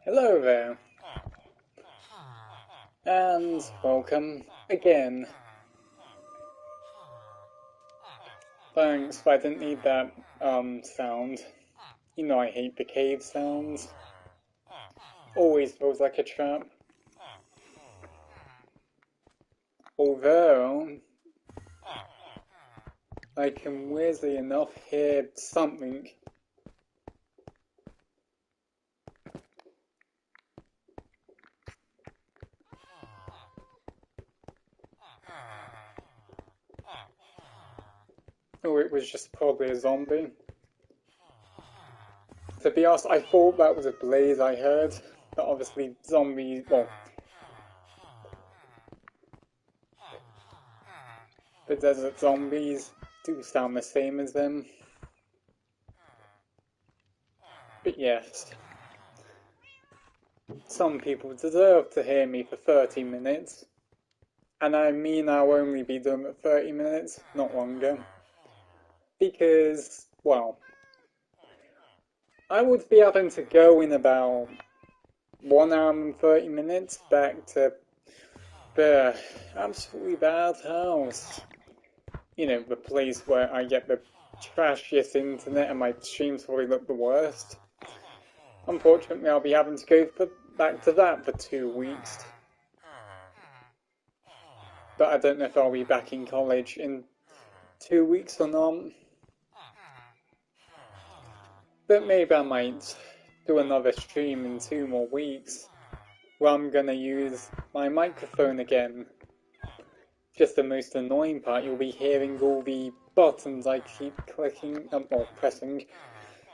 Hello there, and welcome again. Thanks, but I didn't need that sound. You know I hate the cave sounds. Always feels like a trap. Although I can weirdly enough hear something. Oh, it was just probably a zombie. To be honest, I thought that was a blaze I heard, but obviously zombies, well, the desert zombies do sound the same as them. But yes, some people deserve to hear me for 30 minutes. And I mean I'll only be done at 30 minutes, not longer. Because, well, I would be having to go in about 1 hour and 30 minutes back to the absolutely bad house. You know, the place where I get the trashiest internet and my streams probably look the worst. Unfortunately, I'll be having to go back to that for 2 weeks. But I don't know if I'll be back in college in 2 weeks or not. But maybe I might do another stream in 2 more weeks where I'm gonna use my microphone again. Just the most annoying part, you'll be hearing all the buttons I keep clicking or pressing.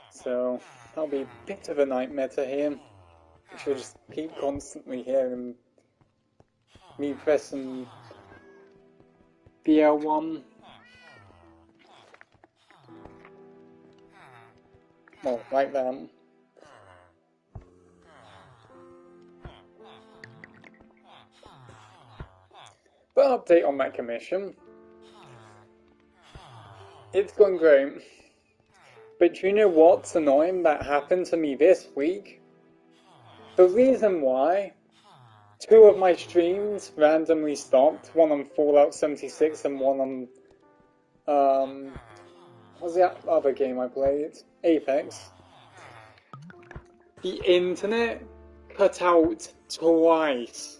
So that'll be a bit of a nightmare to hear. You'll just keep constantly hearing me pressing BL1. Well, like that. But update on that commission. It's going great. But you know what's annoying that happened to me this week? The reason why two of my streams randomly stopped, one on Fallout 76 and one on, what was the other game I played? Apex. The internet cut out twice.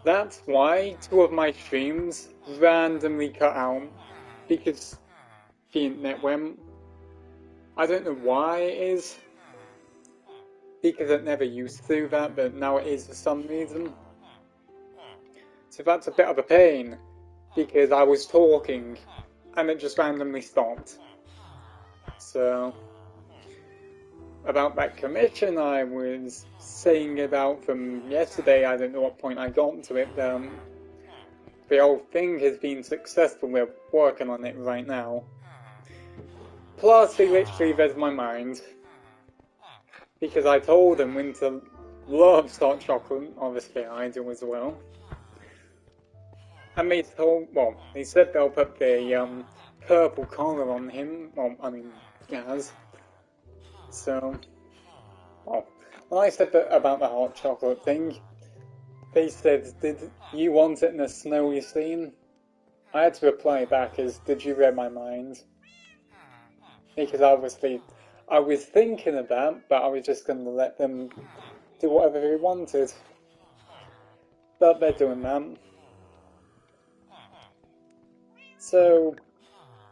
That's why two of my streams randomly cut out, because the internet went. I don't know why it is, because it never used to do that, but now it is for some reason. So that's a bit of a pain, because I was talking, and it just randomly stopped. So, about that commission I was saying about from yesterday, I don't know what point I got to it, the whole thing has been successful, we're working on it right now. Plus, they literally read my mind. Because I told them Winter loves hot chocolate, obviously I do as well. And they said they'll put the purple collar on him, well, I mean, Gaz. So, well, when I said about the hot chocolate thing, they said, did you want it in a snowy scene? I had to reply back as, did you read my mind? Because obviously, I was thinking of that, but I was just going to let them do whatever they wanted. But they're doing that. So,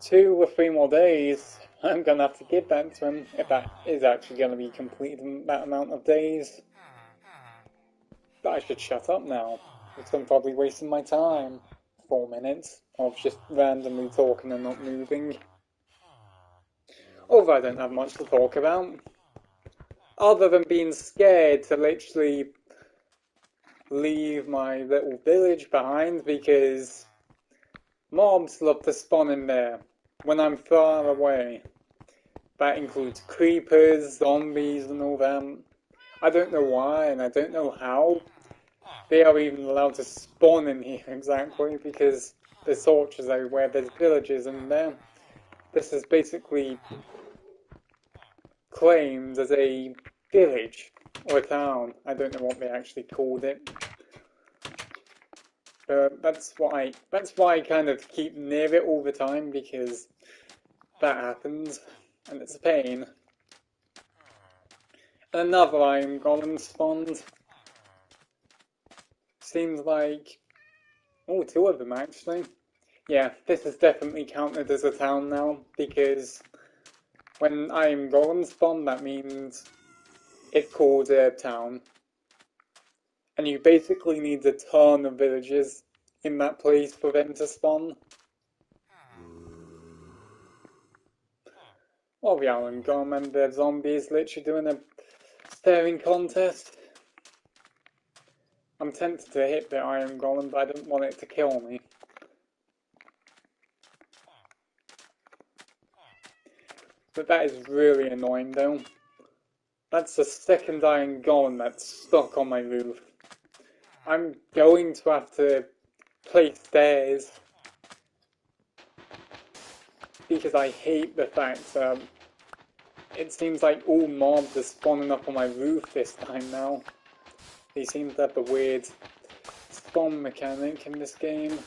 2 or 3 more days, I'm going to have to give that to them, if that is actually going to be completed in that amount of days. But I should shut up now, because I'm probably wasting my time. 4 minutes of just randomly talking and not moving. Although I don't have much to talk about. Other than being scared to literally leave my little village behind because mobs love to spawn in there when I'm far away. That includes creepers, zombies and all that. I don't know why and I don't know how they are even allowed to spawn in here exactly, because there's torches everywhere, there's villages in there. This is basically claimed as a village or a town. I don't know what they actually called it. But that's why I kind of keep near it all the time, because that happens and it's a pain. And another iron golem spawned. Seems like, oh, two of them actually. Yeah, this is definitely counted as a town now, because when iron golem spawn, that means it's called a town. And you basically need a ton of villages in that place for them to spawn. Well, the iron golem and the zombies literally doing a staring contest. I'm tempted to hit the iron golem, but I don't want it to kill me. But that is really annoying though. That's the second iron golem that's stuck on my roof. I'm going to have to place stairs, because I hate the fact that it seems like all mobs are spawning up on my roof this time now. They seem to have a weird spawn mechanic in this game.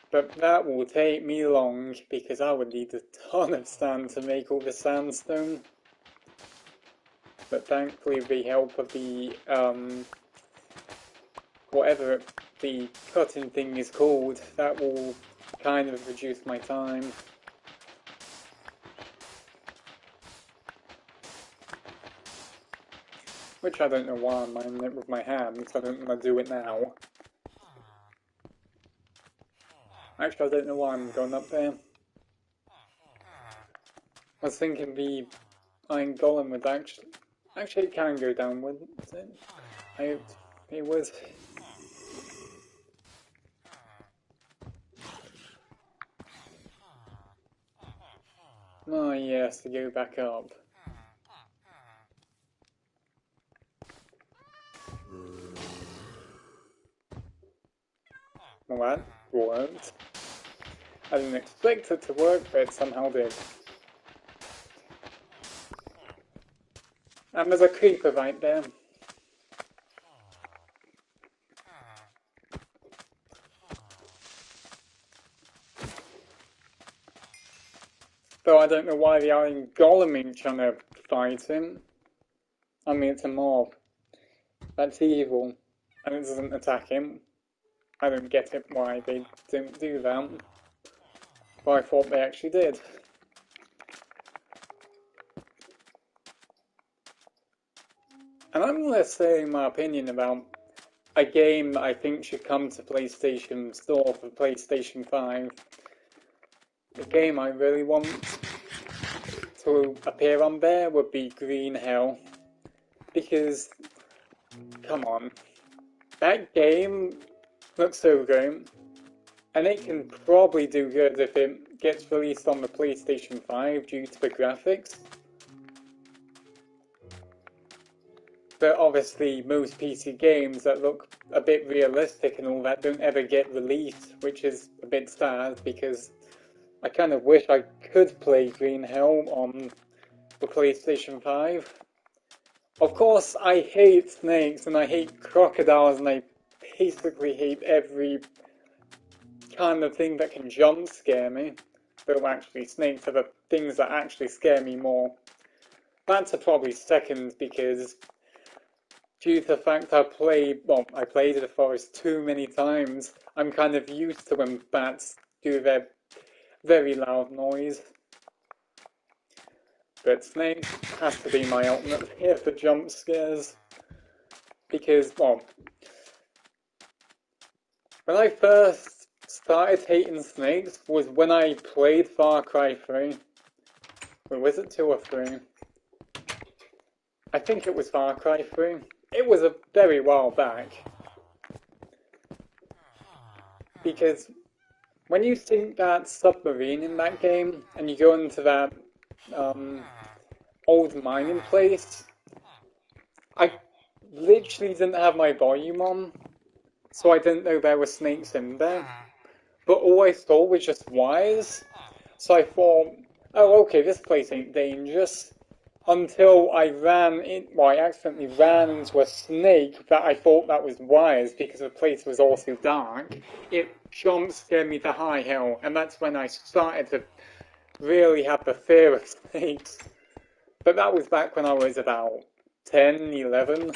But that will take me long, because I would need a ton of sand to make all the sandstone. But thankfully, with the help of the, whatever the cutting thing is called, that will kind of reduce my time. Which I don't know why I'm mining it with my hands, I don't want to do it now. Actually, I don't know why I'm going up there. I was thinking the iron golem would actually it can go downward, is it? I hoped it was. Oh yes, to go back up. Well, that worked. I didn't expect it to work, but it somehow did. And there's a creeper right there. Though I don't know why the iron golem ain't trying to fight him. I mean, it's a mob. That's evil. And it doesn't attack him. I don't get it why they didn't do that. But I thought they actually did. And I'm going to say my opinion about a game that I think should come to PlayStation Store for PlayStation 5. The game I really want to appear on there would be Green Hell. Because, come on, that game looks so great. And it can probably do good if it gets released on the PlayStation 5 due to the graphics. But obviously most PC games that look a bit realistic and all that don't ever get released, which is a bit sad, because I kind of wish I could play Green Hell on the PlayStation 5. Of course, I hate snakes and I hate crocodiles and I basically hate every kind of thing that can jump scare me. Though actually snakes are the things that actually scare me more. Bats are probably second, because due to the fact I played the forest too many times, I'm kind of used to when bats do their very loud noise. But snakes has to be my ultimate fear for jump scares. Because, well, when I first started hating snakes was when I played Far Cry 3. Or was it 2 or 3? I think it was Far Cry 3. It was a very while back. Because when you sink that submarine in that game, and you go into that old mining place, I literally didn't have my volume on, so I didn't know there were snakes in there. But all I saw was just wires, so I thought, oh, okay, this place ain't dangerous. Until I I accidentally ran into a snake that I thought that was wires because the place was also dark. It jump scared me to high hell, and that's when I started to really have the fear of snakes. But that was back when I was about 10, 11.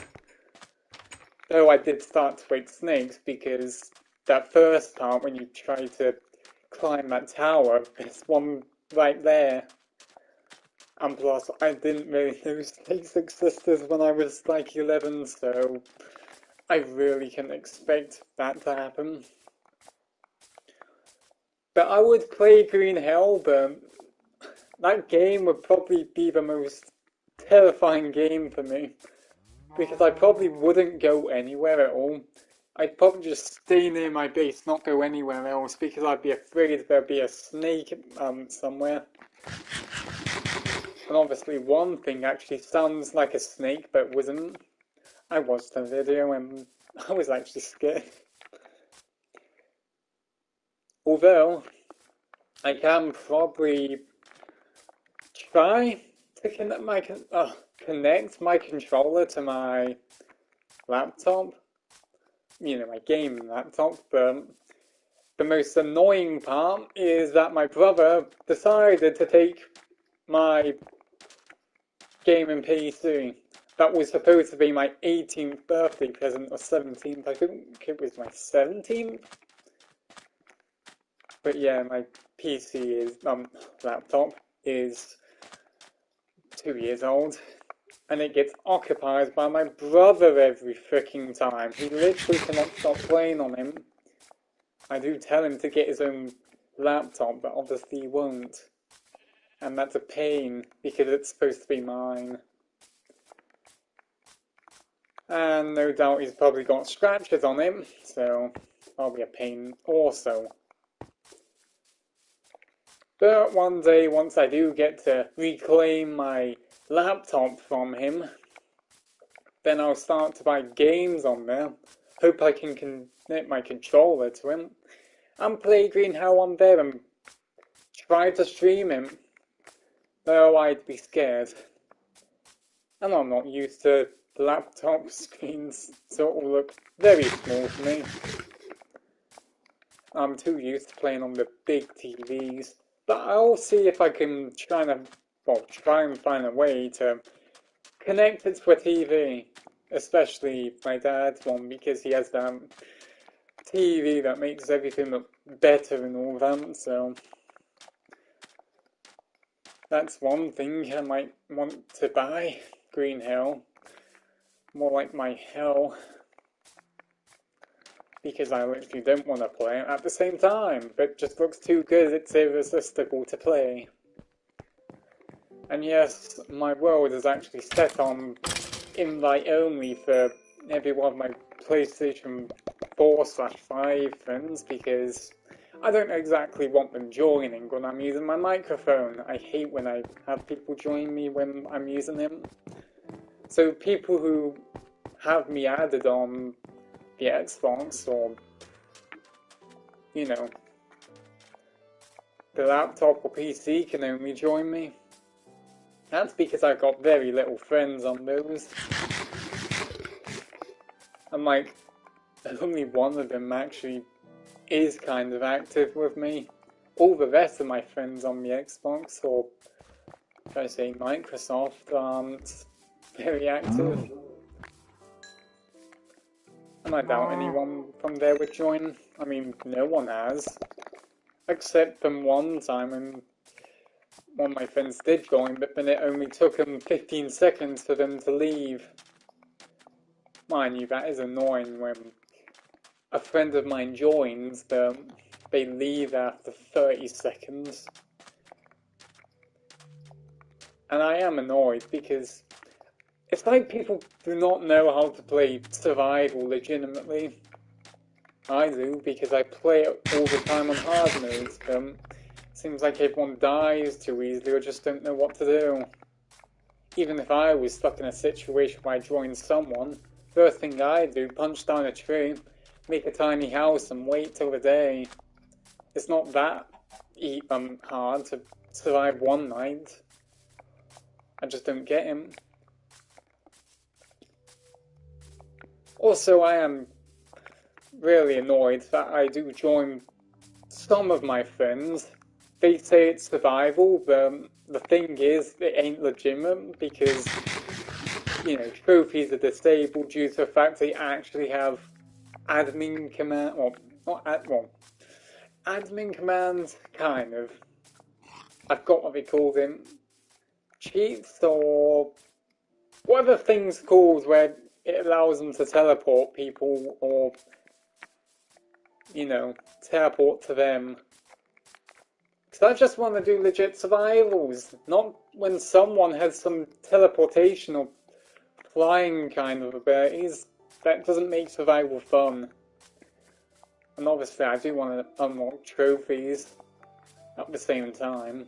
Though I did start to hate snakes because that first part when you try to climb that tower, there's one right there. And plus, I didn't really know snakes existed when I was like 11, so I really can expect that to happen. But I would play Green Hell, but that game would probably be the most terrifying game for me. Because I probably wouldn't go anywhere at all. I'd probably just stay near my base, not go anywhere else, because I'd be afraid there'd be a snake somewhere. And obviously one thing actually sounds like a snake, but wasn't. I watched the video and I was actually scared. Although, I can probably try to connect my controller to my laptop. You know, my gaming laptop, but the most annoying part is that my brother decided to take my gaming PC. That was supposed to be my 18th birthday present, or 17th, I think it was my 17th. But yeah, my laptop is 2 years old, and it gets occupied by my brother every freaking time. He literally cannot stop playing on him. I do tell him to get his own laptop, but obviously he won't. And that's a pain, because it's supposed to be mine. And no doubt he's probably got scratches on him, so that'll be a pain also. But one day, once I do get to reclaim my laptop from him, then I'll start to buy games on there. Hope I can connect my controller to him, and play Green Hell on there and try to stream him. Though I'd be scared. And I'm not used to laptop screens, so it will look very small for me. I'm too used to playing on the big TVs. But I'll see if I can try and find a way to connect it to a TV. Especially my dad's one, because he has that TV that makes everything look better and all that, so that's one thing I might want to buy. Green Hell. More like my hell. Because I literally don't want to play it at the same time, but it just looks too good, it's irresistible to play. And yes, my world is actually set on invite only for every one of my PlayStation 4/5 friends, because I don't exactly want them joining when I'm using my microphone. I hate when I have people join me when I'm using it. So people who have me added on the Xbox, or, you know, the laptop or PC can only join me. That's because I've got very little friends on those. And like, only one of them actually is kind of active with me. All the rest of my friends on the Xbox, or should I say Microsoft, aren't very active. And I doubt anyone from there would join. I mean, no one has. Except from one time when one of my friends did join, but then it only took them 15 seconds for them to leave. Mind you, that is annoying when a friend of mine joins, but they leave after 30 seconds. And I am annoyed because it's like people do not know how to play survival legitimately. I do, because I play it all the time on hard modes. Seems like everyone dies too easily or just don't know what to do. Even if I was stuck in a situation where I joined someone, first thing I'd do, punch down a tree, make a tiny house and wait till the day. It's not that hard to survive one night. I just don't get him. Also, I am really annoyed that I do join some of my friends. They say it's survival, but the thing is, it ain't legitimate because, you know, trophies are disabled due to the fact they actually have admin command, well, not ad, well, admin commands, kind of. I've got what they call them, cheats or whatever thing's called where it allows them to teleport people or, you know, teleport to them. Because I just want to do legit survivals, not when someone has some teleportation or flying kind of abilities. That doesn't make survival fun. And obviously I do want to unlock trophies at the same time.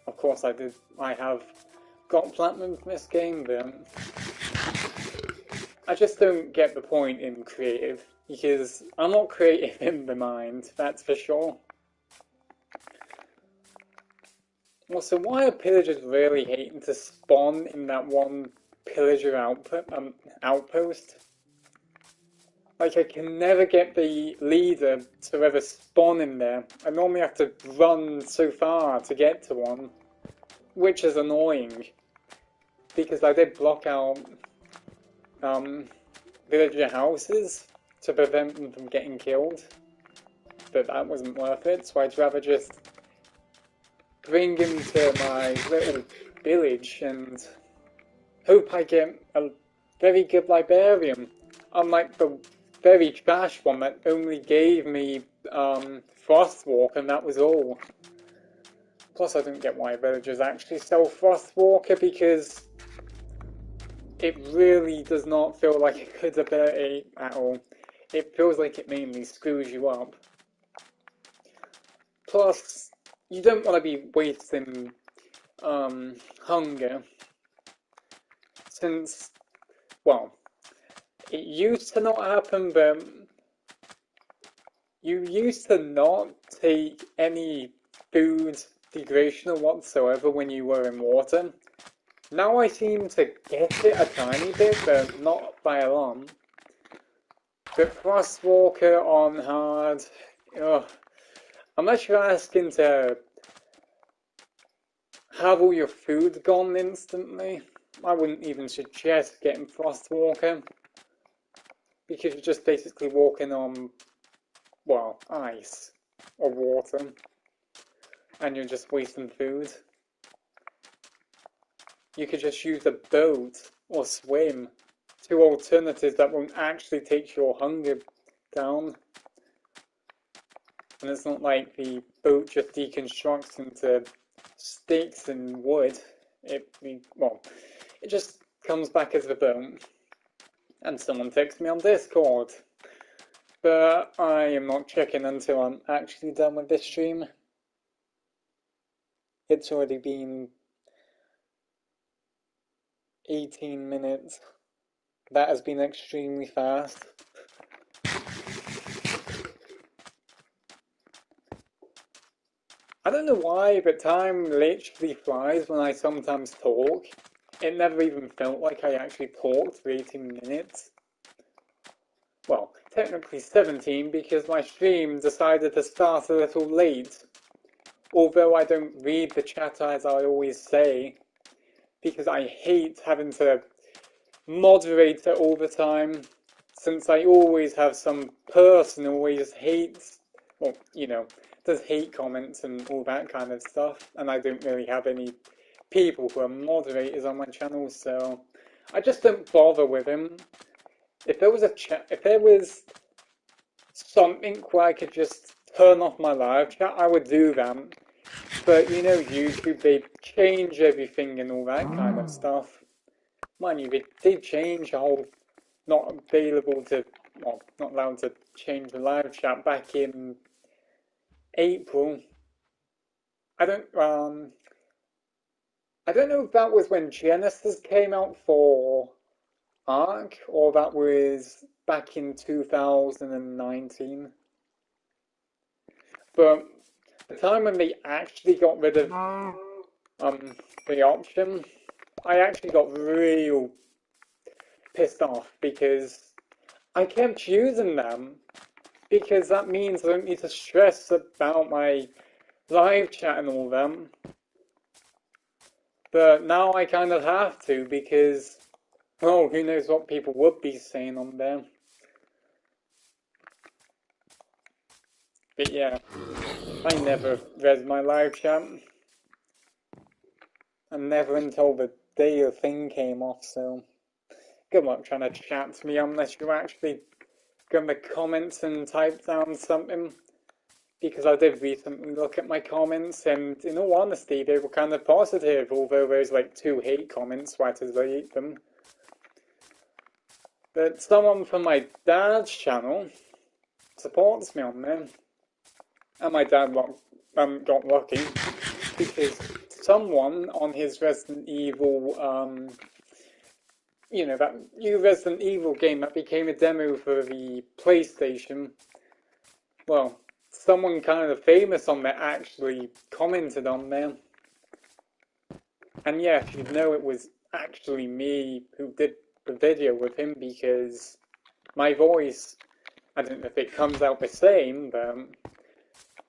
Of course I have got platinum from this game, but I just don't get the point in creative, because I'm not creative in the mind, that's for sure. Also, why are pillagers really hating to spawn in that one pillager outpost? Like, I can never get the leader to ever spawn in there. I normally have to run so far to get to one, which is annoying, because I did block out villager houses to prevent them from getting killed, but that wasn't worth it, so I'd rather just bring him to my little village and hope I get a very good librarian, unlike the very trash one that only gave me Frostwalk and that was all. Plus I don't get why villagers actually sell Frostwalker, because it really does not feel like a good ability at all. It feels like it mainly screws you up. Plus, you don't want to be wasting hunger, since, well, it used to not happen, but you used to not take any food degradation whatsoever when you were in water. Now I seem to get it a tiny bit, but not by a lot. But Frostwalker on hard, ugh. Unless you're asking to have all your food gone instantly, I wouldn't even suggest getting Frostwalker, because you're just basically walking on, well, ice or water, and you're just wasting food. You could just use a boat or swim, two alternatives that won't actually take your hunger down. And it's not like the boat just deconstructs into sticks and wood. It just comes back as a boat. And someone texts me on Discord. But I am not checking until I'm actually done with this stream. It's already been 18 minutes. That has been extremely fast. I don't know why, but time literally flies when I sometimes talk. It never even felt like I actually talked for 18 minutes. Well, technically 17, because my stream decided to start a little late. Although I don't read the chat as I always say, because I hate having to moderate it all the time, since I always have some person who always hates, well, you know, does hate comments and all that kind of stuff, and I don't really have any people who are moderators on my channel, so I just don't bother with him. If there was if there was something where I could just turn off my live chat, I would do that. But you know, YouTube, they change everything and all that kind of stuff. Mind you, they did change the whole not available to, well, not allowed to change the live chat back in April. I don't know if that was when Genesis came out for Ark, or that was back in 2019. But the time when they actually got rid of the option, I actually got real pissed off because I kept using them because that means I don't need to stress about my live chat and all them. But now I kind of have to because, well, who knows what people would be saying on there. But yeah, I never read my live chat. And never until the day the thing came off, so good luck trying to chat to me unless you actually go in the comments and type down something. Because I did recently look at my comments, and in all honesty, they were kind of positive, although there's like 2 hate comments, so I had to delete them. But someone from my dad's channel supports me on there, and my dad got lucky because someone on his Resident Evil, that new Resident Evil game that became a demo for the PlayStation, well, someone kind of famous on there actually commented on there. And yeah, you'd know it was actually me who did the video with him because my voice, I don't know if it comes out the same, but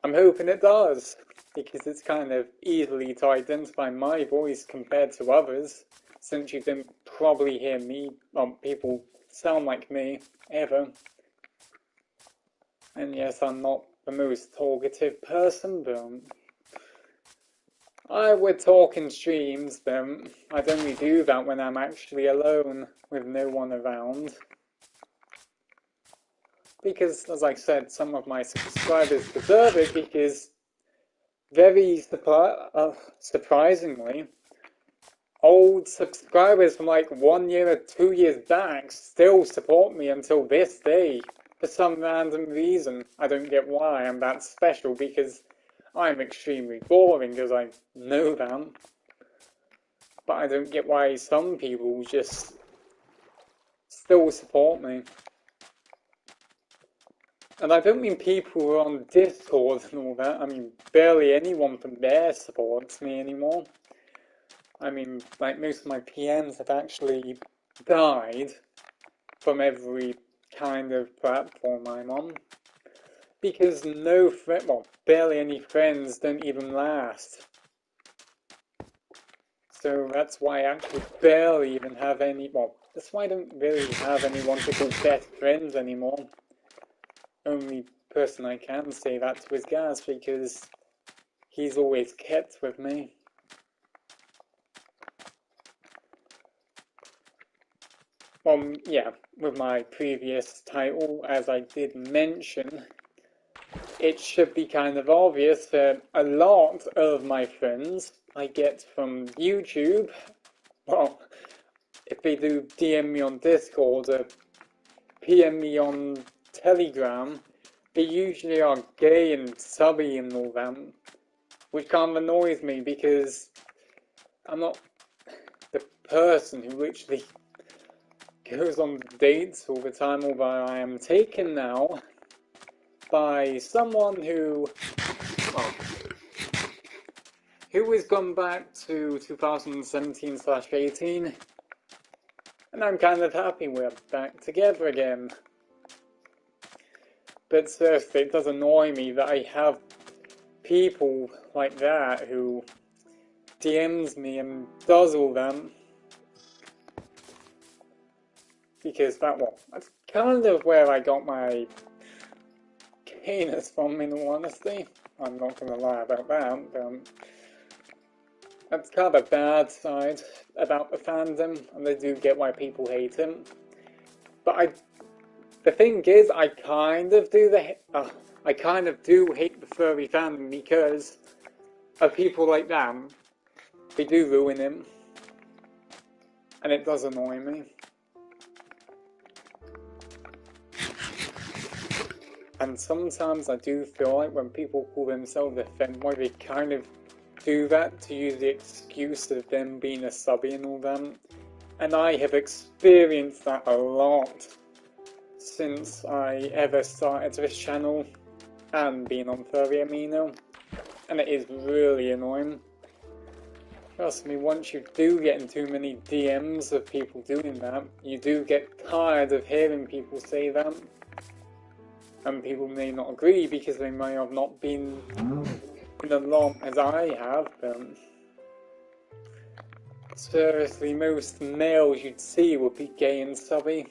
I'm hoping it does because it's kind of easily to identify my voice compared to others since you didn't probably hear me, people sound like me ever. And yes, I'm not the most talkative person, but I would talk in streams, but I'd only do that when I'm actually alone with no one around. Because, as I said, some of my subscribers deserve it because very surprisingly, old subscribers from like 1 year or 2 years back still support me until this day. For some random reason. I don't get why I'm that special because I'm extremely boring, as I know that. But I don't get why some people just still support me. And I don't mean people who are on Discord and all that. I mean, barely anyone from there supports me anymore. I mean, like, most of my PMs have actually died from every kind of platform I'm on. Because barely any friends don't even last. So that's why I actually barely even have any, that's why I don't really have anyone to call best friends anymore. Only person I can say that to is Gaz, because he's always kept with me. Yeah, with my previous title, as I did mention, it should be kind of obvious that a lot of my friends I get from YouTube. Well, if they do DM me on Discord or PM me on Telegram, they usually are gay and subby and all that, which kind of annoys me because I'm not the person who literally goes on dates all the time, although I am taken now by someone who has gone back to 2017/18, and I'm kind of happy we're back together again. But seriously, it does annoy me that I have people like that who DMs me and does all them. Because that's kind of where I got my gayness from, in all honesty. I'm not going to lie about that, but that's kind of a bad side about the fandom, and I do get why people hate him. But the thing is, I kind of do hate the furry fandom because of people like them. They do ruin him, and it does annoy me. And sometimes I do feel like when people call themselves a femboy, they kind of do that to use the excuse of them being a subby and all that. And I have experienced that a lot since I ever started this channel and being on Furry Amino. and it is really annoying. Trust me, once you do get in too many DMs of people doing that, you do get tired of hearing people say that. And people may not agree because they may have not been in as long as I have, but seriously, most males you'd see would be gay and subby.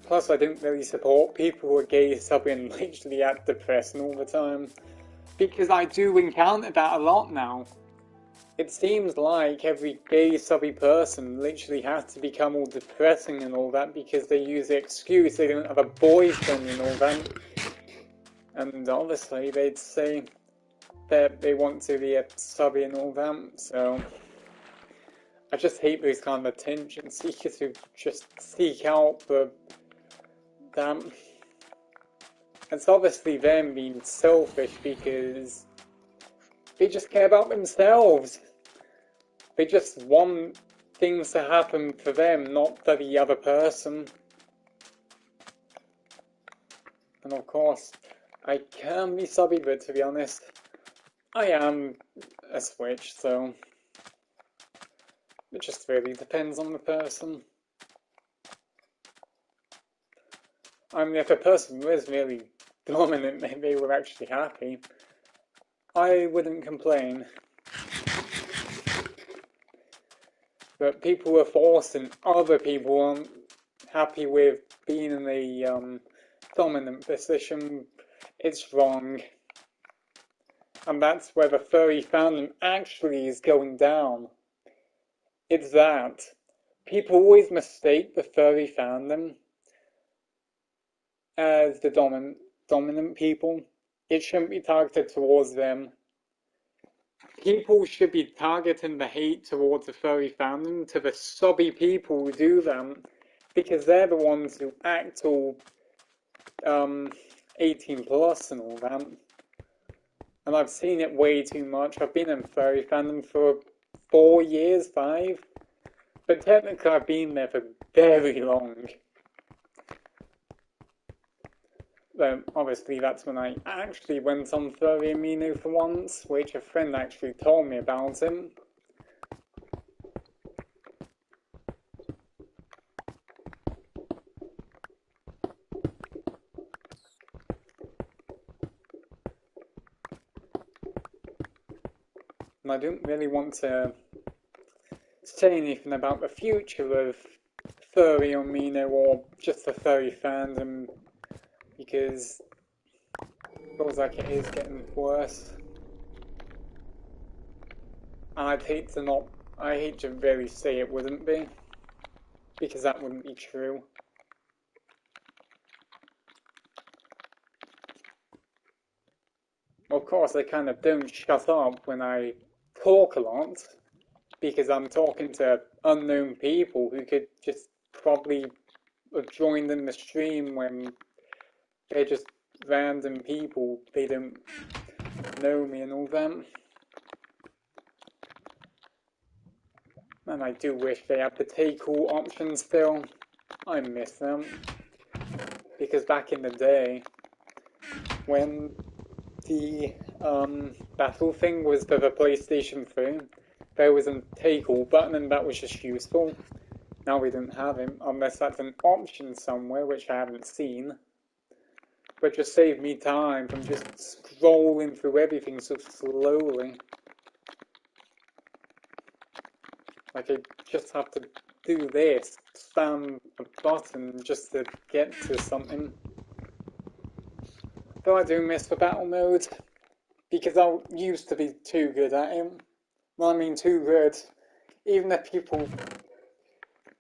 Plus, I don't really support people who are gay, subby, and literally act depressing all the time. Because I do encounter that a lot now. It seems like every gay, subby person literally has to become all depressing and all that because they use the excuse they don't have a boyfriend and all that. And obviously they'd say that they want to be a subby and all that, so I just hate those kind of attention seekers who just seek out for that. It's obviously them being selfish because they just care about themselves. They just want things to happen for them, not for the other person. And of course, I can be subby, but to be honest, I am a switch, so it just really depends on the person. I mean, if a person was really dominant and they were actually happy, I wouldn't complain. But people who are forced and other people aren't happy with being in a dominant position, it's wrong. And that's where the furry fandom actually is going down. It's that. People always mistake the furry fandom as the dominant people. It shouldn't be targeted towards them. People should be targeting the hate towards the furry fandom to the sobby people who do them, because they're the ones who act all 18 plus and all that. And I've seen it way too much. I've been in furry fandom for 4 years, 5. But technically I've been there for very long. Obviously that's when I actually went on furry amino for once, which a friend actually told me about it. And I don't really want to say anything about the future of furry amino or just the furry fandom, because it feels like it is getting worse. And I hate to really say it wouldn't be, because that wouldn't be true. Of course, I kind of don't shut up when I talk a lot, because I'm talking to unknown people who could just probably have joined in the stream when they're just random people, they don't know me and all that. And I do wish they had the take all option still. I miss them. Because back in the day, when the battle thing was for the PlayStation 3, there was a take all button and that was just useful. Now we don't have it, unless that's an option somewhere, which I haven't seen. But just saved me time from just scrolling through everything so slowly. Like I just have to do this, spam a button just to get to something. Though I do miss the battle mode, because I used to be too good at it. Well, I mean too good. Even if people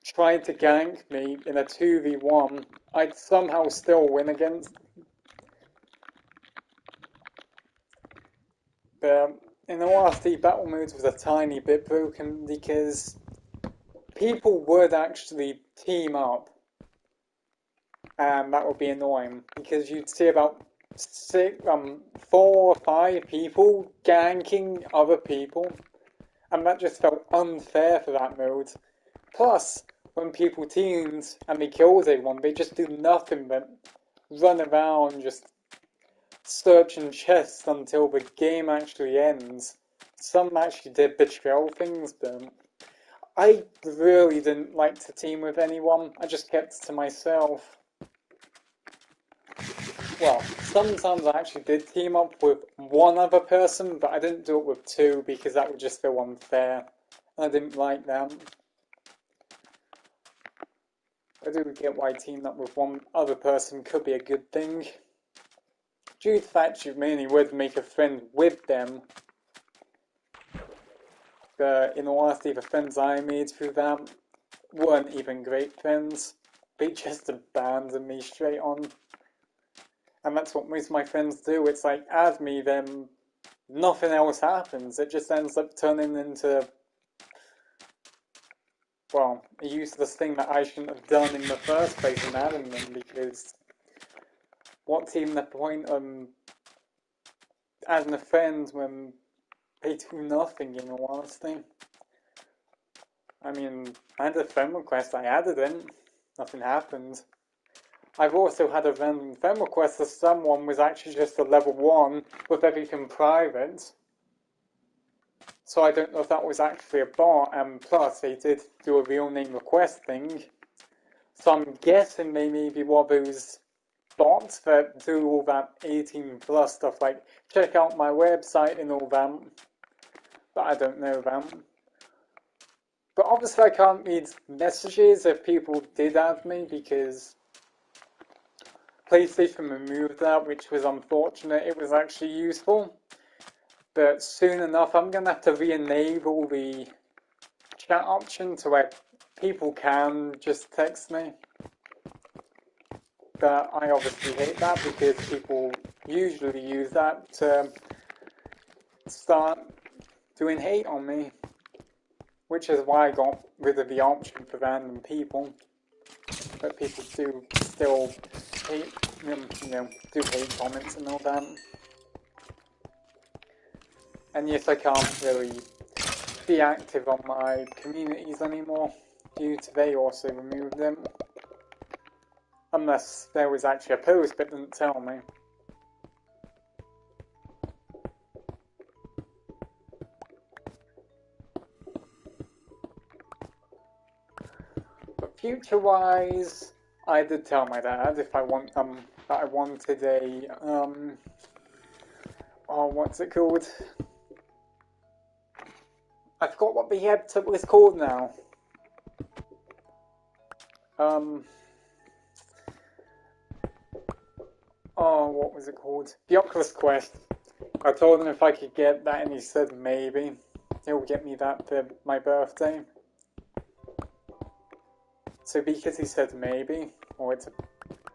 tried to gank me in a 2v1, I'd somehow still win against. But in all honesty, battle mode was a tiny bit broken because people would actually team up, and that would be annoying because you'd see about 4 or 5 people ganking other people, and that just felt unfair for that mode. Plus, when people teamed and they killed everyone, they just do nothing but run around just searching chests until the game actually ends. Some actually did betrayal things, but I really didn't like to team with anyone. I just kept it to myself. Well, sometimes I actually did team up with one other person, but I didn't do it with two because that would just feel unfair. And I didn't like that. I do get why teaming up with one other person could be a good thing. Due to the fact you mainly would make a friend with them. But in all honesty, the friends I made through that weren't even great friends. They just abandoned me straight on. And that's what most of my friends do. It's like, add me, then nothing else happens. It just ends up turning into, well, a useless thing that I shouldn't have done in the first place in adding them, because what's even the point of adding a friend when they do nothing, in all honesty? I mean, I had a friend request, I added it, nothing happened. I've also had a random friend request that someone was actually just a level 1 with everything private. So I don't know if that was actually a bot, and plus they did do a real name request thing. So I'm guessing they may be one of those bots that do all that 18 plus stuff, like check out my website and all that. But I don't know that. But obviously I can't read messages if people did add me because PlayStation removed that, which was unfortunate. It was actually useful. But soon enough I'm going to have to re-enable the chat option to where people can just text me. But I obviously hate that because people usually use that to start doing hate on me. Which is why I got rid of the option for random people. But people do still hate, do hate comments and all that. And yes, I can't really be active on my communities anymore due to they also removed them. Unless there was actually a post but didn't tell me. But future-wise, I did tell my dad if I want that I wanted a oh, what's it called? I forgot what the headset was called now. Oh, what was it called? The Oculus Quest. I told him if I could get that, and he said maybe. He'll get me that for my birthday. So because he said maybe, or it's a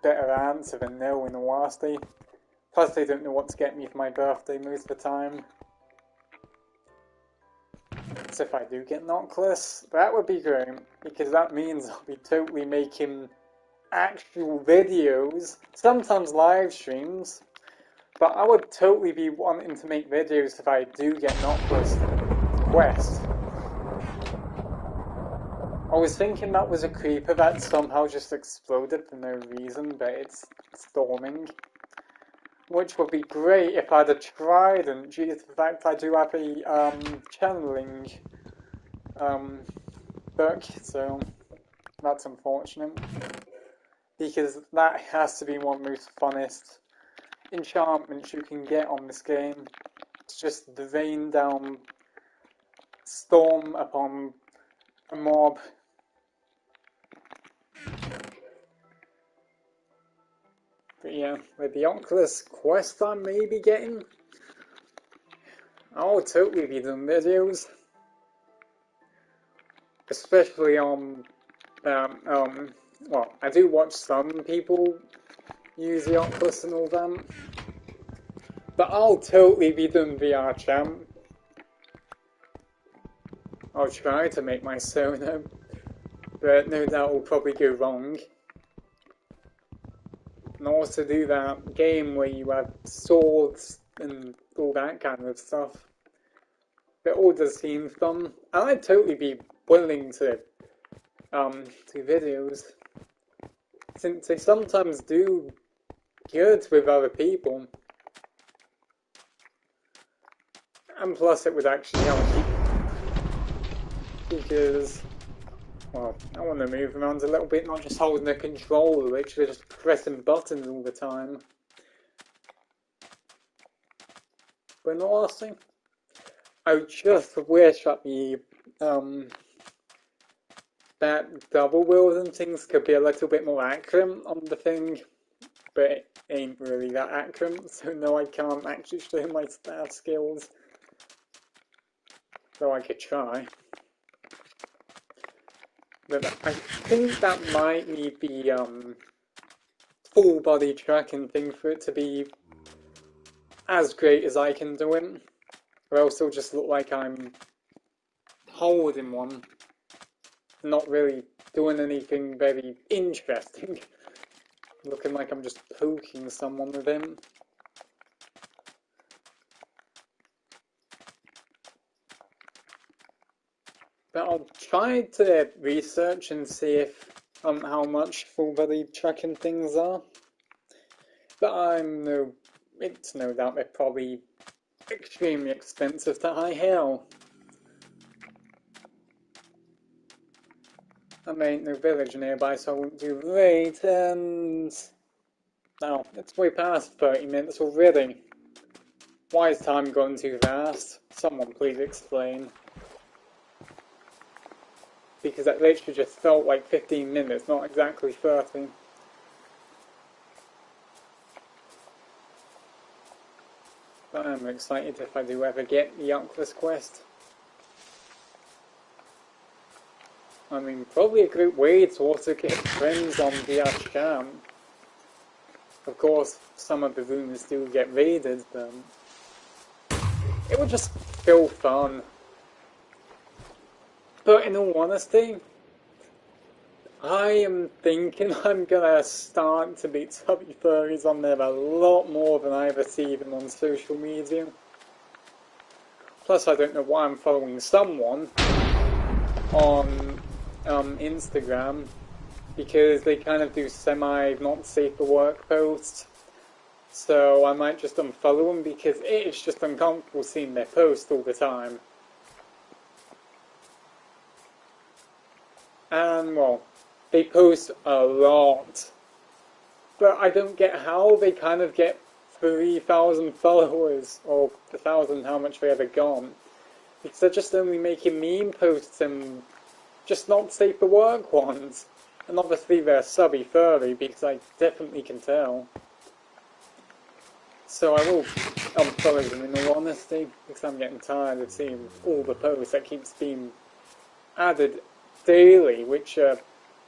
better answer than no in all honesty. Plus they don't know what to get me for my birthday most of the time. So if I do get an Oculus, that would be great, because that means I'll be totally making actual videos, sometimes live streams, but I would totally be wanting to make videos if I do get an Oculus Quest. I was thinking that was a creeper that somehow just exploded for no reason, but it's storming. Which would be great if I'd have tried, and due to the fact I do have a channeling book, so that's unfortunate. Because that has to be one of the most funnest enchantments you can get on this game. It's just the rain down storm upon a mob. But yeah, with the Oculus Quest I may be getting, I'll totally be doing videos. Especially on, well, I do watch some people use the Oculus and all that. But I'll totally be doing VR chat. I'll try to make my Sona, but no doubt will probably go wrong. And also do that game where you have swords and all that kind of stuff. But all does seem fun. And I'd totally be willing to do videos. Since they sometimes do good with other people. And plus it would actually help me, because, well, I want to move around a little bit, not just holding the controller, literally just pressing buttons all the time. But in all honesty, I just wish that that double wheels and things could be a little bit more accurate on the thing, but it ain't really that accurate, so no, I can't actually show my stat skills, though I could try. But I think that might need the full body tracking thing for it to be as great as I can do it, or else it'll just look like I'm holding one, not really doing anything very interesting, looking like I'm just poking someone with him. But I'll try to research and see if how much full body tracking things are. But it's no doubt they're probably extremely expensive to high hell. And there ain't no village nearby, so I won't do great, and now it's way past 30 minutes already. Why is time going too fast? Someone please explain. Because that literally just felt like 15 minutes, not exactly 30. But I'm excited if I do ever get the Oculus Quest. I mean, probably a great way to also get friends on VR chat. Of course, some of the rooms do get raided, but it would just feel fun. But in all honesty, I am thinking I'm gonna start to meet tubby furries on there a lot more than I ever see them on social media. Plus, I don't know why I'm following someone on Instagram, because they kind of do not safe for work posts. So I might just unfollow them because it's just uncomfortable seeing their posts all the time. And well, they post a lot. But I don't get how they kind of get 3,000 followers, or 1,000, how much they ever gone. Because they're just only making meme posts and just not safe for work ones. And obviously they're subby furry, because I definitely can tell. So I will unfollow them in all honesty, because I'm getting tired of seeing all the posts that keeps being added daily, which are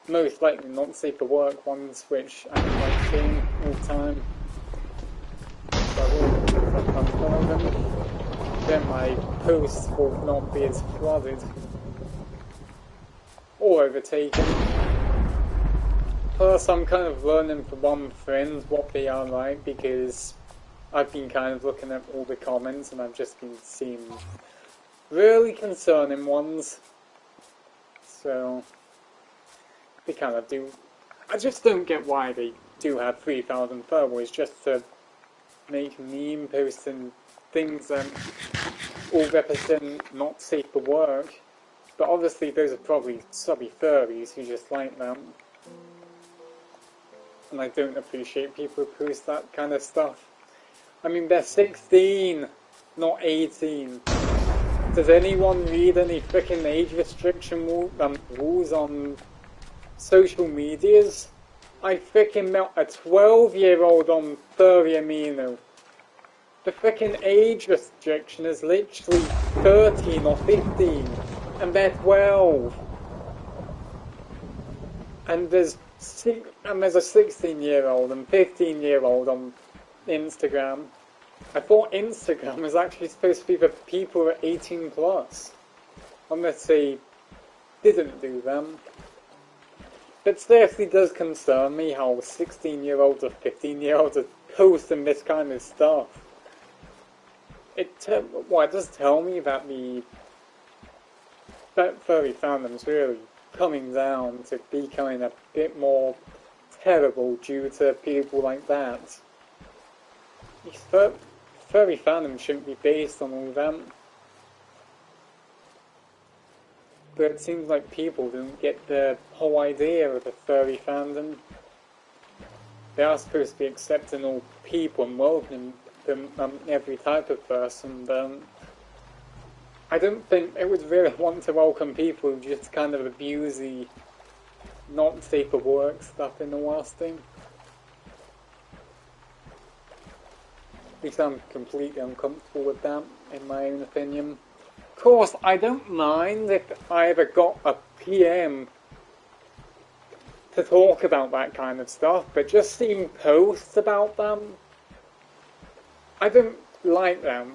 most likely not safe for work ones, which I don't like seeing all the time. So I will unfollow them. Then my posts will not be as flooded or overtaken. Plus, I'm kind of learning from one friend what they are like, because I've been kind of looking at all the comments and I've just been seeing really concerning ones. So, they kind of do. I just don't get why they do have 3,000 followers just to make meme posts and things that all represent not safe for work. But obviously those are probably subby furries who just like them. And I don't appreciate people who post that kind of stuff. I mean, they're 16, not 18. Does anyone read any freaking age restriction rules on social medias? I freaking met a 12-year-old on Furry Amino. The freaking age restriction is literally 13 or 15, and they're 12. And there's a 16-year-old and 15-year-old on Instagram. I thought Instagram was actually supposed to be for people who are 18 plus. Unless they didn't do them. It seriously does concern me how 16-year-olds or 15-year-olds are posting this kind of stuff. It does tell me that that furry fandom's really coming down to becoming a bit more terrible due to people like that. Furry fandom shouldn't be based on all that. but it seems like people don't get the whole idea of the furry fandom. They are supposed to be accepting all people and welcoming them, every type of person, but I don't think it would really want to welcome people who just kind of abuse the not safe for work stuff in the worst thing. At least I'm completely uncomfortable with that, in my own opinion. Of course, I don't mind if I ever got a PM to talk about that kind of stuff, but just seeing posts about them, I don't like them.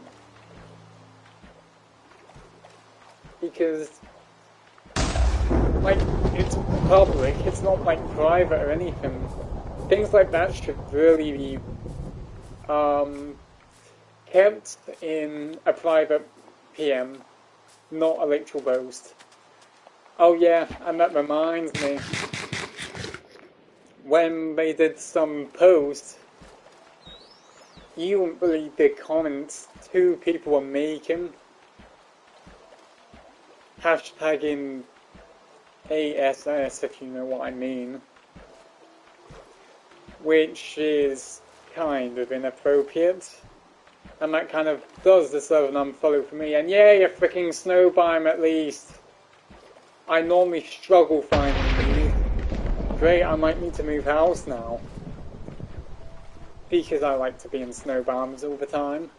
Because, like, it's public, it's not like private or anything. Things like that should really be kept in a private PM, not a literal post. Oh yeah, and that reminds me, when they did some post, you wouldn't believe the comments two people were making, hashtagging ASS, if you know what I mean, which is kind of inappropriate, and that kind of does deserve an unfollow for me. And yeah, you freaking snow biome at least. I normally struggle finding these. Great, I might need to move house now, because I like to be in snow biomes all the time.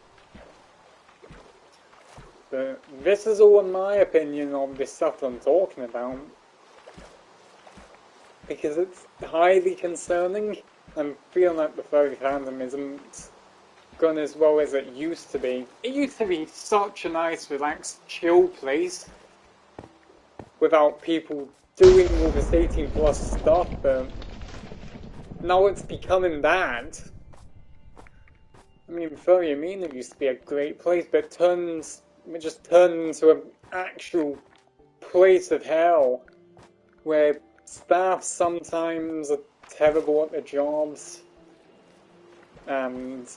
But this is all in my opinion on this stuff I'm talking about, because it's highly concerning. I'm feeling like the furry fandom isn't gone as well as it used to be. It used to be such a nice, relaxed, chill place without people doing all this 18 plus stuff, but now it's becoming bad. I mean, Furry Arena used to be a great place, but it just turned into an actual place of hell, where staff sometimes are terrible at their jobs, and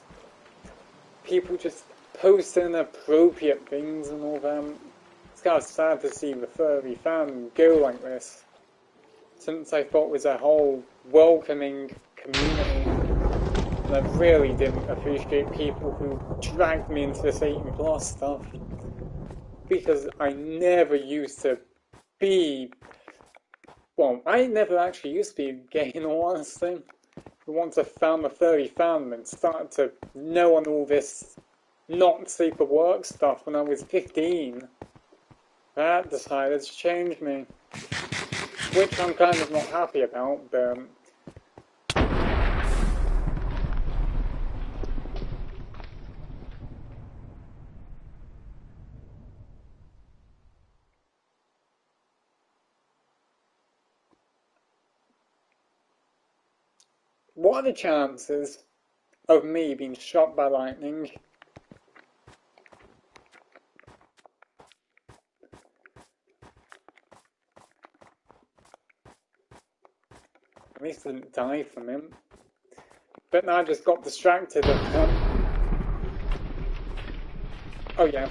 people just post inappropriate things and all that. It's kind of sad to see the furry fan go like this, since I thought it was a whole welcoming community, and I really didn't appreciate people who dragged me into this 18 plus stuff, because I never used to be, well, I never actually used to be gay in all honesty. Once I found the furry fandom and started to know on all this not safe for work stuff when I was 15, that decided to change me, which I'm kind of not happy about, but what are the chances of me being shot by lightning? At least I didn't die from him. But now I just got distracted and oh yeah,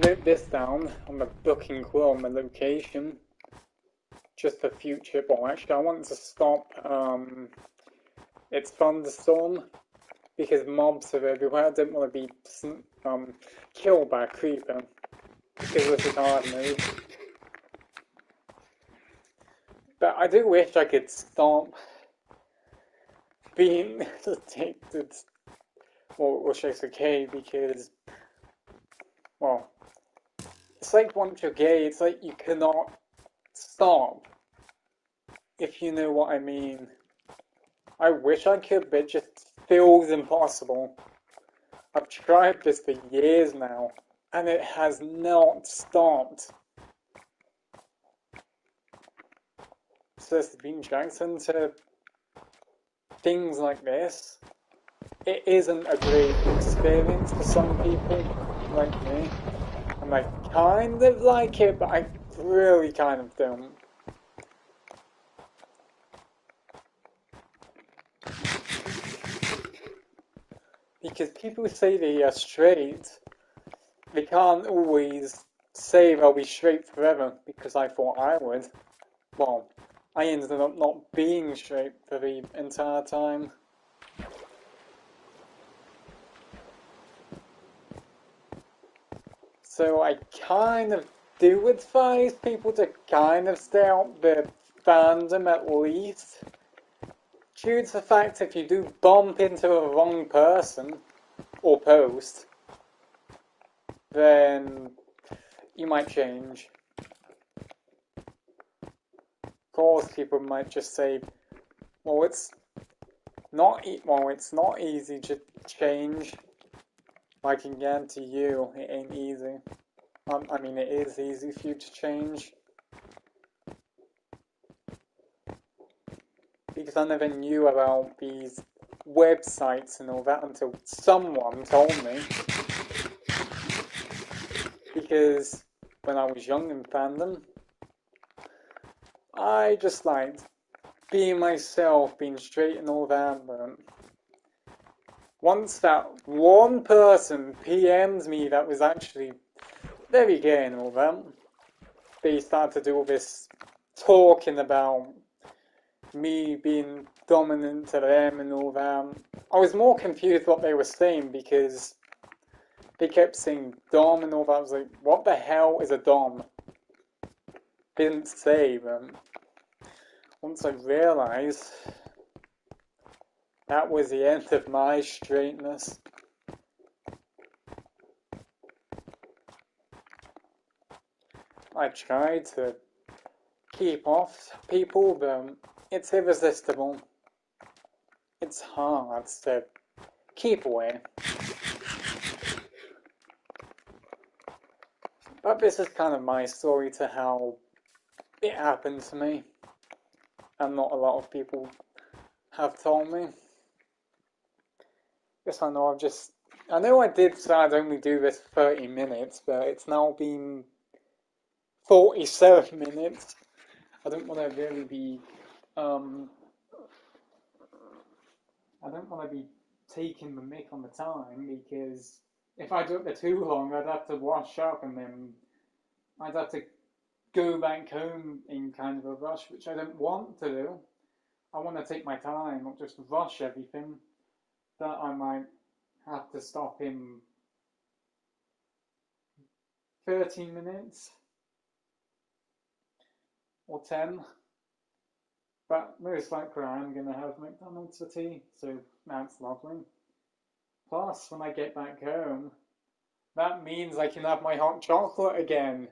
note this down on the booking quill on the location. Just for future, well actually I want to stop its thunderstorm, because mobs are everywhere. I don't want to be killed by a creeper, because this is hard mode. But I do wish I could stop being addicted, or should I say gay, because, well, it's like once you're gay, it's like you cannot stop, if you know what I mean. I wish I could, but it just feels impossible. I've tried this for years now, and it has not stopped. So it's been Jackson to things like this. It isn't a great experience for some people, like me. And I kind of like it, but I really kind of don't. Because people say they are straight, they can't always say they'll be straight forever because I thought I would. Well, I ended up not being straight for the entire time. So I kind of do advise people to kind of stay out the fandom at least. Due to the fact if you do bump into the wrong person or post, then you might change. Of course, people might just say, well, it's not easy to change. I can guarantee you, it ain't easy. I mean, it is easy for you to change. Because I never knew about these websites and all that until someone told me. Because when I was young in fandom, I just liked being myself, being straight and all that, but once that one person PM'd me that was actually very gay and all that, they started to do all this talking about me being dominant to them and all that. I was more confused what they were saying because they kept saying dom and all that. I was like, what the hell is a dom? They didn't say, but once I realised that was the end of my straightness. I tried to keep off people, but it's irresistible. It's hard to keep away. But this is kind of my story to how it happened to me. And not a lot of people have told me. Yes, I know I know I did say I'd only do this 30 minutes, but it's now been 47 minutes. I don't want to really be, I don't want to be taking the mick on the time, because if I do it for too long, I'd have to wash up and then I'd have to go back home in kind of a rush, which I don't want to do. I want to take my time, not just rush everything, that I might have to stop in 13 minutes or 10. But most likely I'm going to have McDonald's for tea, so that's lovely. Plus, when I get back home, that means I can have my hot chocolate again.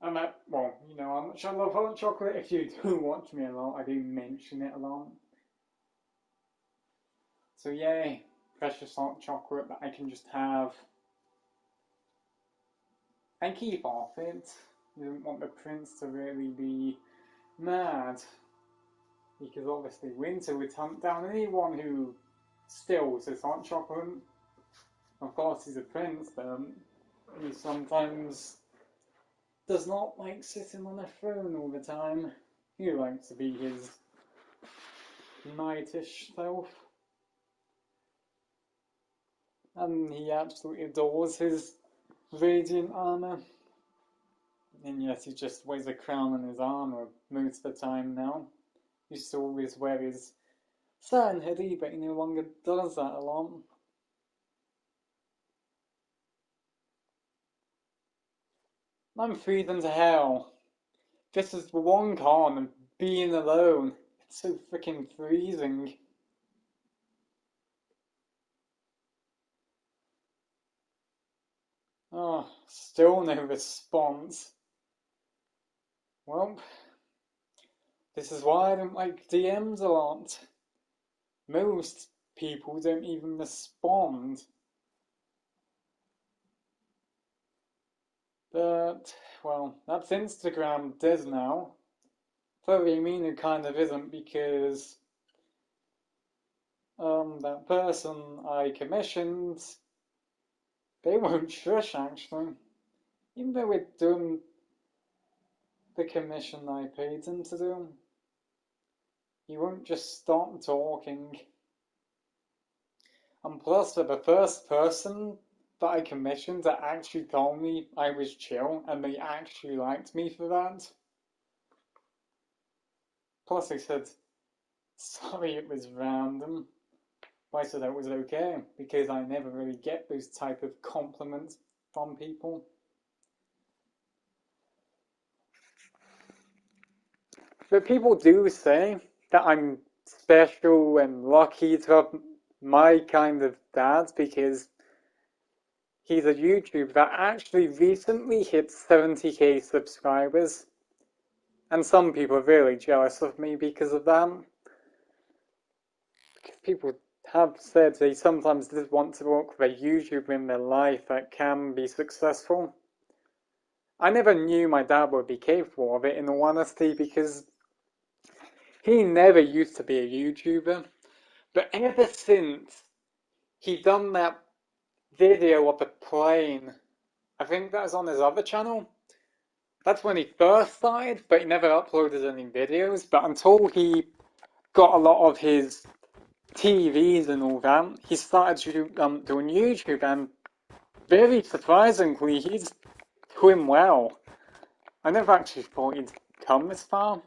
Well, you know how much I love hot chocolate. If you do watch me a lot, I do mention it a lot. So yay, precious hot chocolate that I can just have and keep off it. You don't want the prince to really be mad, because obviously winter would hunt down anyone who steals his hot chocolate. Of course, he's a prince, but he sometimes does not like sitting on a throne all the time. He likes to be his knightish self. And he absolutely adores his radiant armour. And yes, he just wears a crown on his armour most of the time now. He used to always wear his satin hoodie, but he no longer does that a lot. I'm freezing to hell. This is the one con of being alone. It's so freaking freezing. Oh, still no response. Well, this is why I don't like DMs a lot. Most people don't even respond. But, well, that's Instagram does now. Though I mean it kind of isn't, because that person I commissioned, they won't shush actually. Even though we're doing the commission I paid them to do, he won't just stop talking. And plus, for the first person that I commissioned that actually told me I was chill and they actually liked me for that. Plus, they said, sorry it was random. But I said that was okay because I never really get those type of compliments from people. But people do say that I'm special and lucky to have my kind of dad because he's a YouTuber that actually recently hit 70k subscribers. And some people are really jealous of me because of that. Because people have said they sometimes just want to work with a YouTuber in their life that can be successful. I never knew my dad would be capable of it, in all honesty, because he never used to be a YouTuber. But ever since he done that video of the plane, I think that was on his other channel. That's when he first started, but he never uploaded any videos. But until he got a lot of his TVs and all that, he started doing YouTube, and very surprisingly, he's doing well. I never actually thought he'd come this far.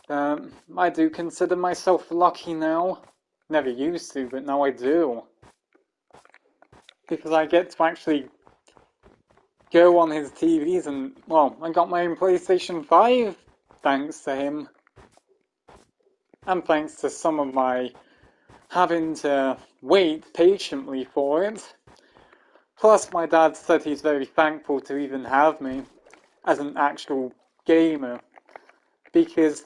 I do consider myself lucky now. Never used to, but now I do. Because I get to actually go on his TVs and, well, I got my own PlayStation 5 thanks to him. And thanks to some of my having to wait patiently for it. Plus, my dad said he's very thankful to even have me as an actual gamer. Because,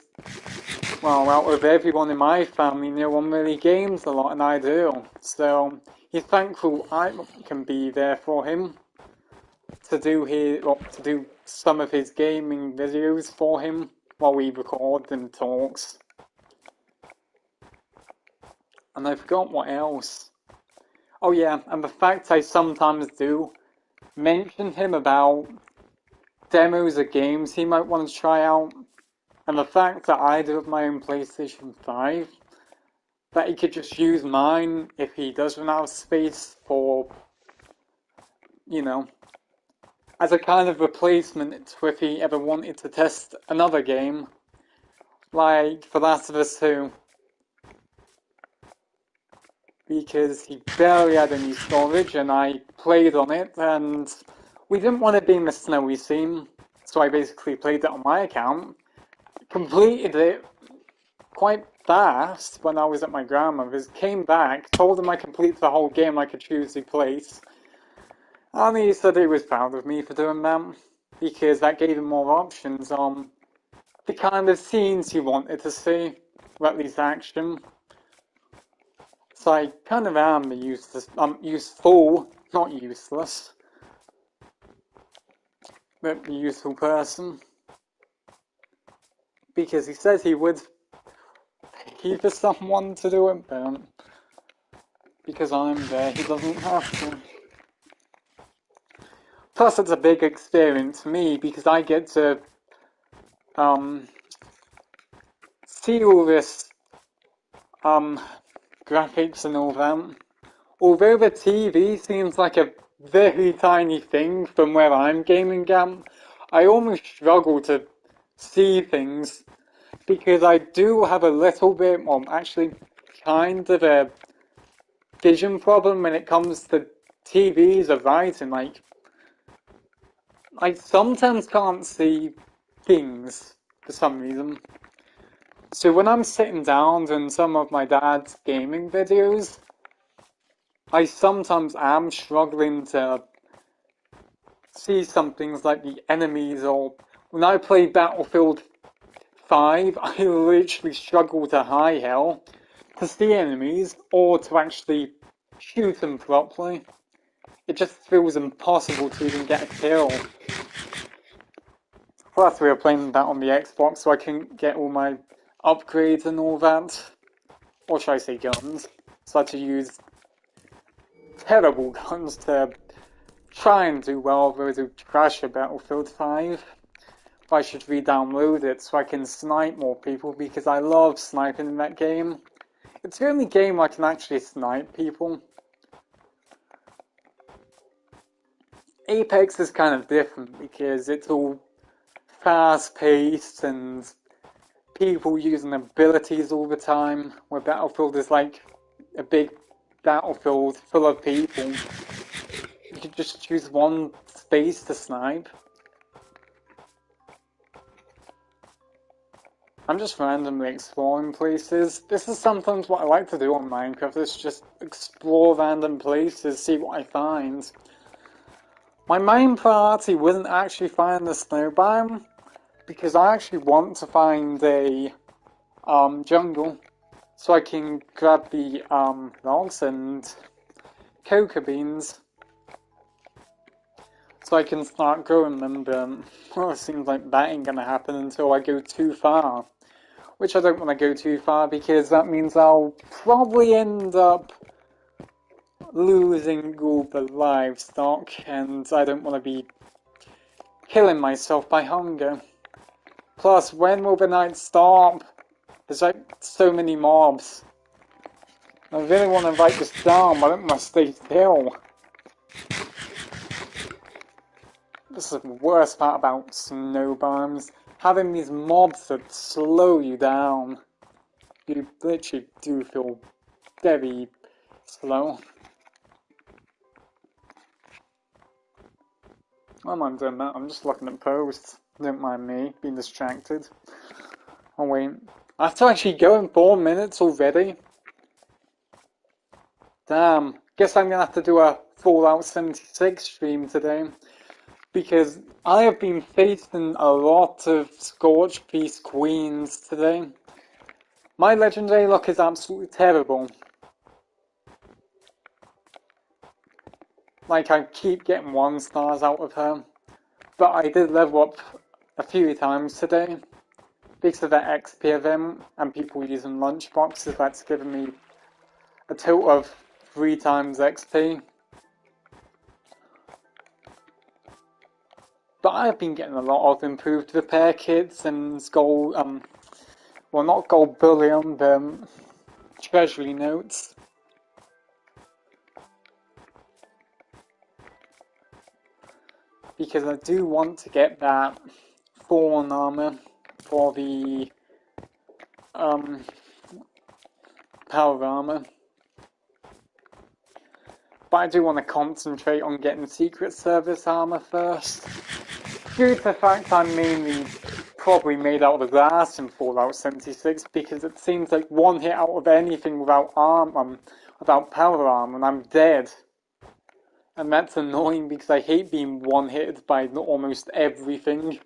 well, out of everyone in my family, no one really games a lot, and I do. So, he's thankful I can be there for him to do some of his gaming videos for him while we record and talks. And I forgot what else. Oh yeah, and the fact I sometimes do mention him about demos of games he might want to try out, and the fact that I do have my own PlayStation 5, that he could just use mine if he does run out of space for, you know, as a kind of replacement if he ever wanted to test another game, like The Last of Us 2. Because he barely had any storage and I played on it, and we didn't want to be in the snowy scene, so I basically played it on my account, completed it quite fast when I was at my grandmother's, came back, told him I completed the whole game like a Tuesday place, and he said he was proud of me for doing that, because that gave him more options on the kind of scenes he wanted to see, or at least action. So I kind of am a useful, not useless, but a useful person. Because he says he would pay for someone to do it, but because I'm there, he doesn't have to. Plus, it's a big experience for me because I get to see all this graphics and all that. Although the TV seems like a very tiny thing from where I'm gaming at, I almost struggle to see things because I do have a little bit, well, actually kind of a vision problem when it comes to TVs or writing. Like, I sometimes can't see things for some reason. So when I'm sitting down doing some of my dad's gaming videos, I sometimes am struggling to see some things like the enemies, or when I play Battlefield 5, I literally struggle to high hell to see enemies or to actually shoot them properly. It just feels impossible to even get a kill. Plus we were playing that on the Xbox, so I couldn't get all my upgrades and all that. Or should I say guns. So I had to use terrible guns to try and do well, though to crash a Battlefield 5. I should re-download it so I can snipe more people, because I love sniping in that game. It's the only game I can actually snipe people. Apex is kind of different because it's all fast-paced and people using abilities all the time, where Battlefield is like a big battlefield full of people. You could just choose one space to snipe. I'm just randomly exploring places. This is sometimes what I like to do on Minecraft, is just explore random places, see what I find. My main priority wasn't actually finding the snow biome, because I actually want to find a jungle, so I can grab the logs and cocoa beans, so I can start growing them, but well, it seems like that ain't gonna happen until I go too far. Which I don't want to go too far, because that means I'll probably end up losing all the livestock, and I don't want to be killing myself by hunger. Plus, when will the night stop? There's like so many mobs. I really want to write this down, but I don't want to stay still. This is the worst part about snow biomes. Having these mobs that slow you down. You literally do feel very slow. I'm not doing that, I'm just looking at posts. Don't mind me being distracted. Oh wait, I have to actually go in 4 minutes already? Damn, guess I'm gonna have to do a Fallout 76 stream today. Because I have been facing a lot of Scorch Beast Queens today. My legendary luck is absolutely terrible. Like, I keep getting 1 stars out of her. But I did level up a few times today. Because of that XP event and people using lunchboxes, that's given me a total of 3 times XP. But I've been getting a lot of improved repair kits and gold, well, not gold bullion, but treasury notes. Because I do want to get that Thorn armor for the power armor. But I do want to concentrate on getting Secret Service armor first. Due to the fact I'm mainly probably made out of glass in Fallout 76, because it seems like one hit out of anything without without power armor, and I'm dead. And that's annoying because I hate being one-hitted by almost everything.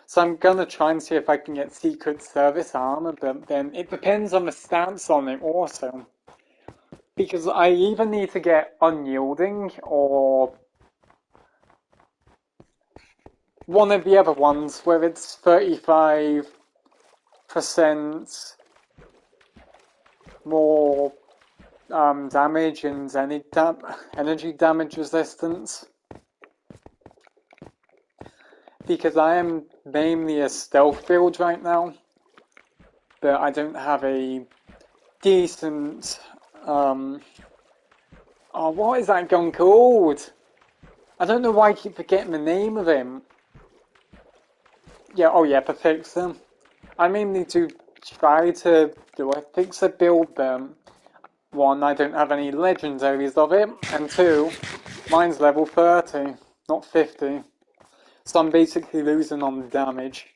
So I'm gonna try and see if I can get Secret Service armor, but then it depends on the stats on it also. Because I either need to get Unyielding or one of the other ones where it's 35% more damage and energy damage resistance. Because I am mainly a stealth build right now, but I don't have a decent oh, what is that gun called? I don't know why I keep forgetting the name of him. Yeah, oh yeah, the fixer. I mainly do try to do a fixer build, but 1, I don't have any legendaries of it, and 2, mine's level 30, not 50. So I'm basically losing on damage.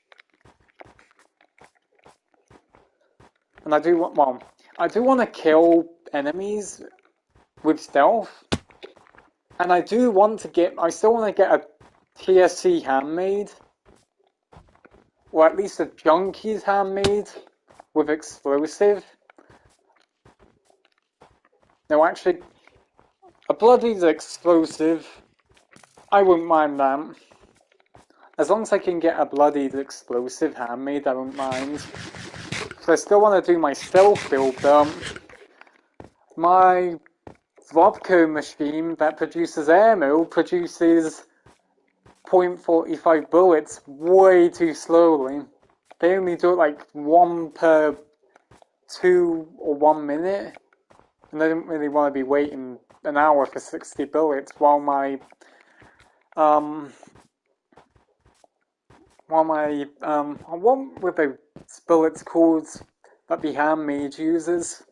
And I do want to kill enemies with stealth. And I still want to get a TSC handmade. Or at least a Junkie's handmade with explosive. No, actually, a bloodied explosive, I wouldn't mind that. As long as I can get a bloodied explosive handmade, I won't mind. So I still want to do my stealth build, my Robco machine that produces ammo produces .45 bullets way too slowly. They only do it like 1 per 2 or 1 minute, and I don't really want to be waiting an hour for 60 bullets while my um, what were the bullets called that the handmade uses?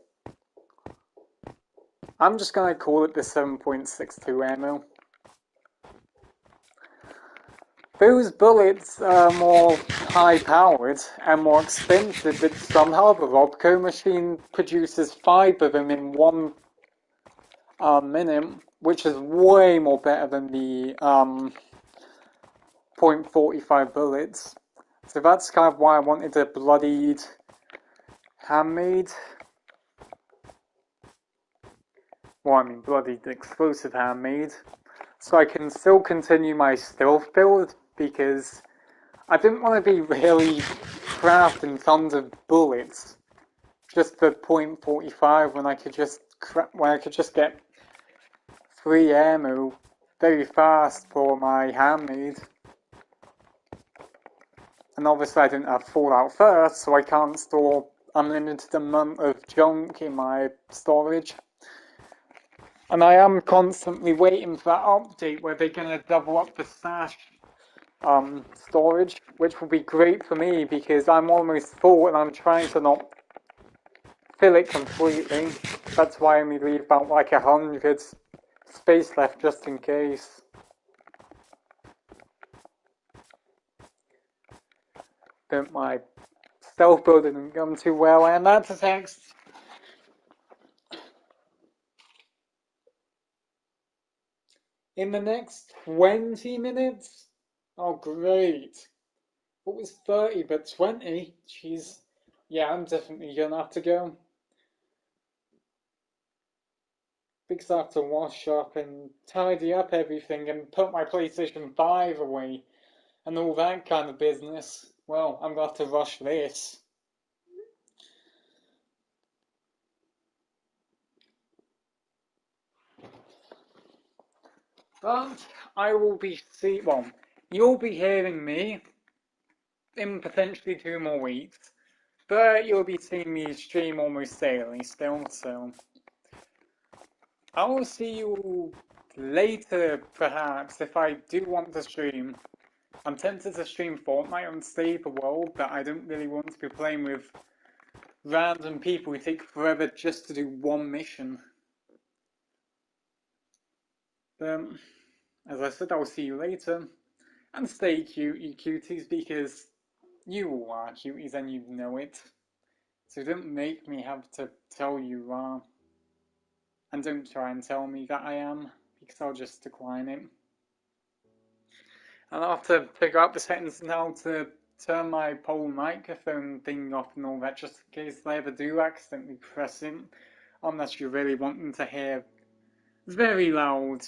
I'm just gonna call it the 7.62 ammo. Those bullets are more high-powered and more expensive, but somehow the Robco machine produces 5 of them in 1 minute, which is way more better than the .45 bullets. So that's kind of why I wanted a bloodied handmade. Well, I mean bloodied explosive handmade. So I can still continue my stealth build because I didn't want to be really crafting tons of bullets just for .45 when I could just get free ammo very fast for my handmade. And obviously I didn't have Fallout first, so I can't store unlimited amount of junk in my storage. And I am constantly waiting for that update where they're gonna double up the stash storage, which will be great for me because I'm almost full and I'm trying to not fill it completely. That's why I only leave about like 100 space left just in case. But my stealth build didn't come too well, and that's a text. In the next 20 minutes? Oh, great. What was 30 but 20? Jeez. Yeah, I'm definitely gonna have to go. Because I have to wash up and tidy up everything and put my PlayStation 5 away and all that kind of business. Well, I'm gonna have to rush this. But I will be you'll be hearing me in potentially 2 more weeks. But you'll be seeing me stream almost daily still, so I will see you later, perhaps, if I do want to stream. I'm tempted to stream Fortnite on Save the World, but I don't really want to be playing with random people who take forever just to do one mission. But, as I said, I will see you later. And stay cute, you cuties, because you all are cuties and you know it. So don't make me have to tell you are. And don't try and tell me that I am, because I'll just decline it. And I'll have to figure out the settings now to turn my pole microphone thing off and all that, just in case I ever do accidentally press it. Unless you're really wanting to hear very loud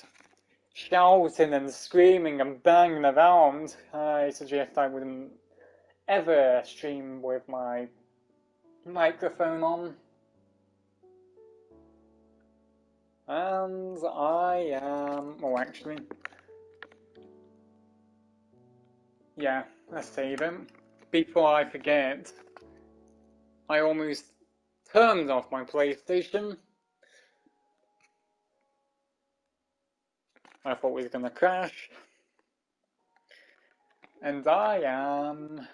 shouting and screaming and banging around, I suggest I wouldn't ever stream with my microphone on. And I am... oh, actually... yeah, let's save it. Before I forget, I almost turned off my PlayStation. I thought it was gonna crash. And I am